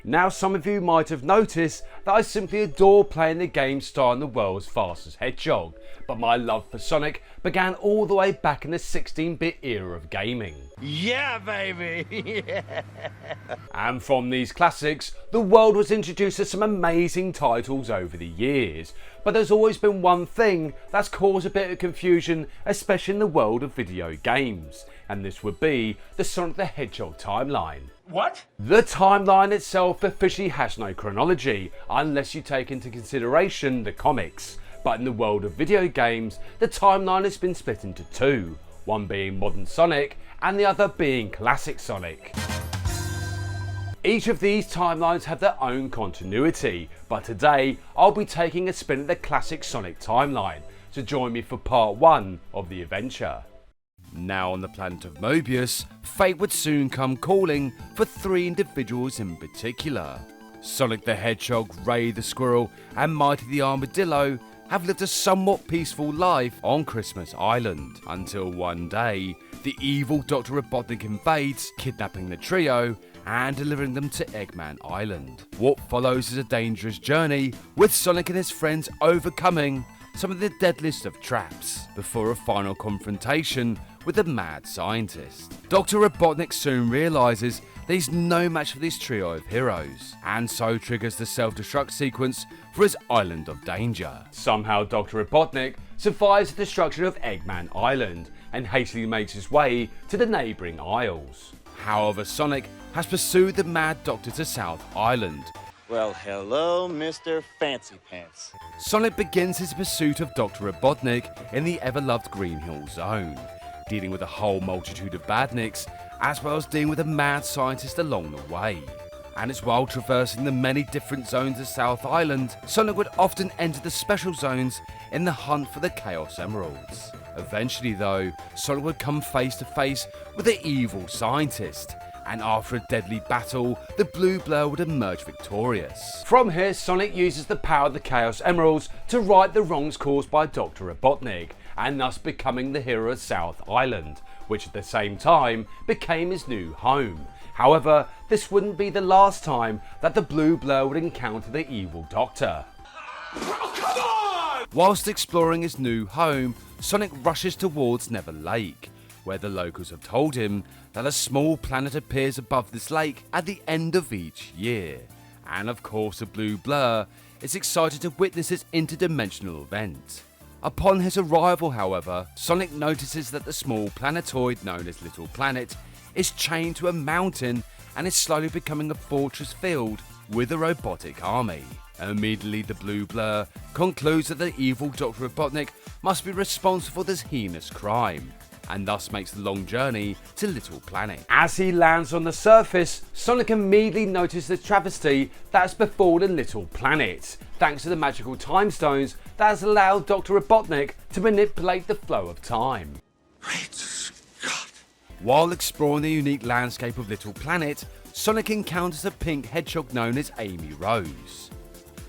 Now some of you might have noticed that I simply adore playing the game starring the world's fastest hedgehog, but my love for Sonic began all the way back in the 16-bit era of gaming. Yeah, baby! And from these classics, the world was introduced to some amazing titles over the years, but there's always been one thing that's caused a bit of confusion, especially in the world of video games, and this would be the Sonic the Hedgehog timeline. What? The timeline itself officially has no chronology, unless you take into consideration the comics, but in the world of video games, the timeline has been split into two, one being modern Sonic and the other being classic Sonic. Each of these timelines have their own continuity, but today I'll be taking a spin at the classic Sonic timeline, so join me for part 1 of the adventure. Now on the planet of Mobius, fate would soon come calling for 3 individuals in particular. Sonic the Hedgehog, Ray the Squirrel and Mighty the Armadillo have lived a somewhat peaceful life on Christmas Island, until one day, the evil Dr. Robotnik invades, kidnapping the trio and delivering them to Eggman Island. What follows is a dangerous journey, with Sonic and his friends overcoming some of the deadliest of traps, before a final confrontation with the mad scientist. Dr. Robotnik soon realises that he's no match for this trio of heroes, and so triggers the self-destruct sequence for his island of danger. Somehow Dr. Robotnik survives the destruction of Eggman Island and hastily makes his way to the neighbouring isles. However, Sonic has pursued the mad doctor to South Island. Well, hello, Mr. Fancy Pants. Sonic begins his pursuit of Dr. Robotnik in the ever-loved Green Hill Zone, dealing with a whole multitude of badniks, as well as dealing with a mad scientist along the way. And it's while traversing the many different zones of South Island, Sonic would often enter the special zones in the hunt for the Chaos Emeralds. Eventually though, Sonic would come face to face with the evil scientist, and after a deadly battle, the blue blur would emerge victorious. From here, Sonic uses the power of the Chaos Emeralds to right the wrongs caused by Dr. Robotnik, and thus becoming the hero of South Island, which at the same time became his new home. However, this wouldn't be the last time that the blue blur would encounter the evil Doctor. Oh, come on! Whilst exploring his new home, Sonic rushes towards Never Lake, where the locals have told him that a small planet appears above this lake at the end of each year. And of course the blue blur is excited to witness this interdimensional event. Upon his arrival, however, Sonic notices that the small planetoid known as Little Planet is chained to a mountain and is slowly becoming a fortress filled with a robotic army. Immediately the blue blur concludes that the evil Dr. Robotnik must be responsible for this heinous crime, and thus makes the long journey to Little Planet. As he lands on the surface, Sonic immediately notices the travesty that has befallen Little Planet, thanks to the magical time stones that has allowed Dr. Robotnik to manipulate the flow of time. Great Scott! While exploring the unique landscape of Little Planet, Sonic encounters a pink hedgehog known as Amy Rose,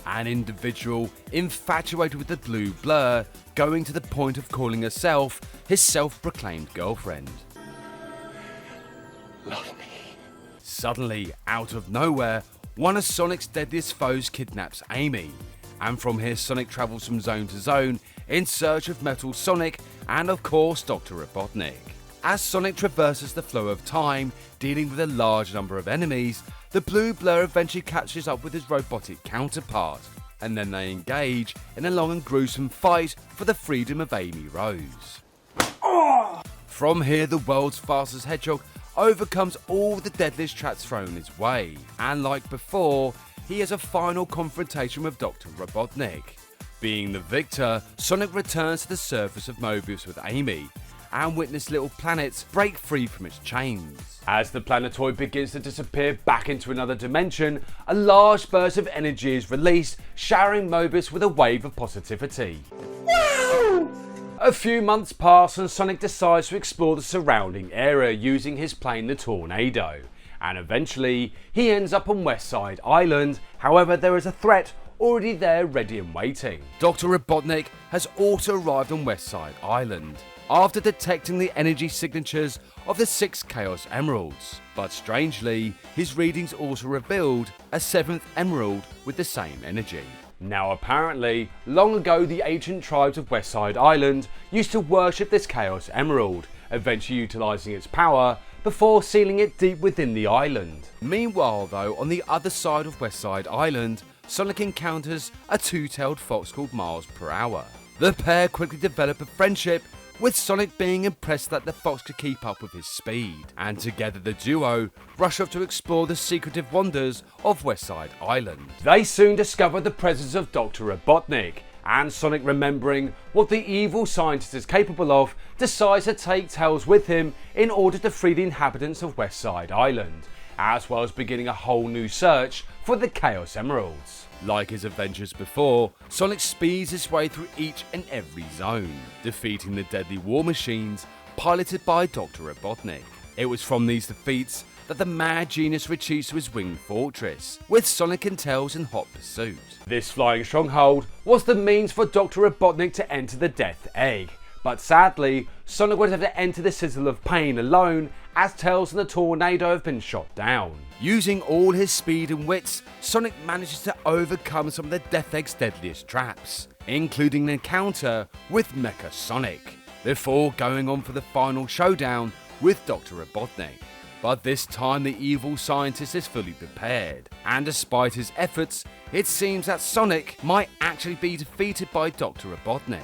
an individual infatuated with the blue blur, going to the point of calling herself his self-proclaimed girlfriend. Love me. Suddenly, out of nowhere, one of Sonic's deadliest foes kidnaps Amy, and from here Sonic travels from zone to zone in search of Metal Sonic and of course Dr. Robotnik. As Sonic traverses the flow of time, dealing with a large number of enemies, the blue blur eventually catches up with his robotic counterpart, and then they engage in a long and gruesome fight for the freedom of Amy Rose. From here, the world's fastest hedgehog overcomes all the deadliest traps thrown his way, and like before, he has a final confrontation with Dr. Robotnik. Being the victor, Sonic returns to the surface of Mobius with Amy, and witness Little Planets break free from its chains. As the planetoid begins to disappear back into another dimension, a large burst of energy is released, showering Mobius with a wave of positivity. Wow! A few months pass and Sonic decides to explore the surrounding area using his plane the Tornado, and eventually he ends up on Westside Island. However, there is a threat already there ready and waiting. Dr. Robotnik has also arrived on Westside Island, after detecting the energy signatures of the 6 Chaos Emeralds. But strangely, his readings also revealed a 7th emerald with the same energy. Now apparently, long ago the ancient tribes of Westside Island used to worship this Chaos Emerald, eventually utilising its power before sealing it deep within the island. Meanwhile though, on the other side of Westside Island, Sonic encounters a two-tailed fox called Miles Per Hour. The pair quickly develop a friendship, with Sonic being impressed that the fox could keep up with his speed, and together the duo rush off to explore the secretive wonders of Westside Island. They soon discover the presence of Dr. Robotnik, and Sonic, remembering what the evil scientist is capable of, decides to take Tails with him in order to free the inhabitants of Westside Island, as well as beginning a whole new search for the Chaos Emeralds. Like his adventures before, Sonic speeds his way through each and every zone, defeating the deadly war machines piloted by Dr. Robotnik. It was from these defeats that the mad genius retreats to his winged fortress, with Sonic and Tails in hot pursuit. This flying stronghold was the means for Dr. Robotnik to enter the Death Egg, but sadly, Sonic would have to enter the Sizzle of Pain alone, as Tails and the Tornado have been shot down. Using all his speed and wits, Sonic manages to overcome some of the Death Egg's deadliest traps, including an encounter with Mecha Sonic, before going on for the final showdown with Dr. Robotnik. But this time the evil scientist is fully prepared, and despite his efforts, it seems that Sonic might actually be defeated by Dr. Robotnik.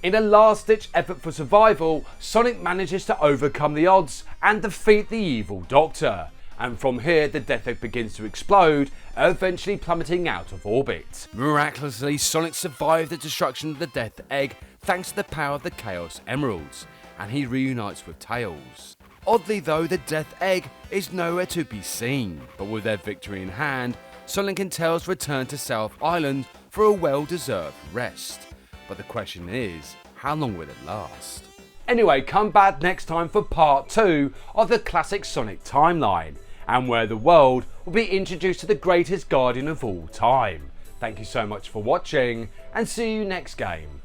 In a last-ditch effort for survival, Sonic manages to overcome the odds and defeat the evil Doctor. And from here, the Death Egg begins to explode, eventually plummeting out of orbit. Miraculously, Sonic survived the destruction of the Death Egg thanks to the power of the Chaos Emeralds, and he reunites with Tails. Oddly though, the Death Egg is nowhere to be seen, but with their victory in hand, Sonic and Tails return to South Island for a well-deserved rest. But the question is, how long will it last? Anyway, come back next time for part 2 of the classic Sonic timeline, and where the world will be introduced to the greatest guardian of all time. Thank you so much for watching, and see you next game.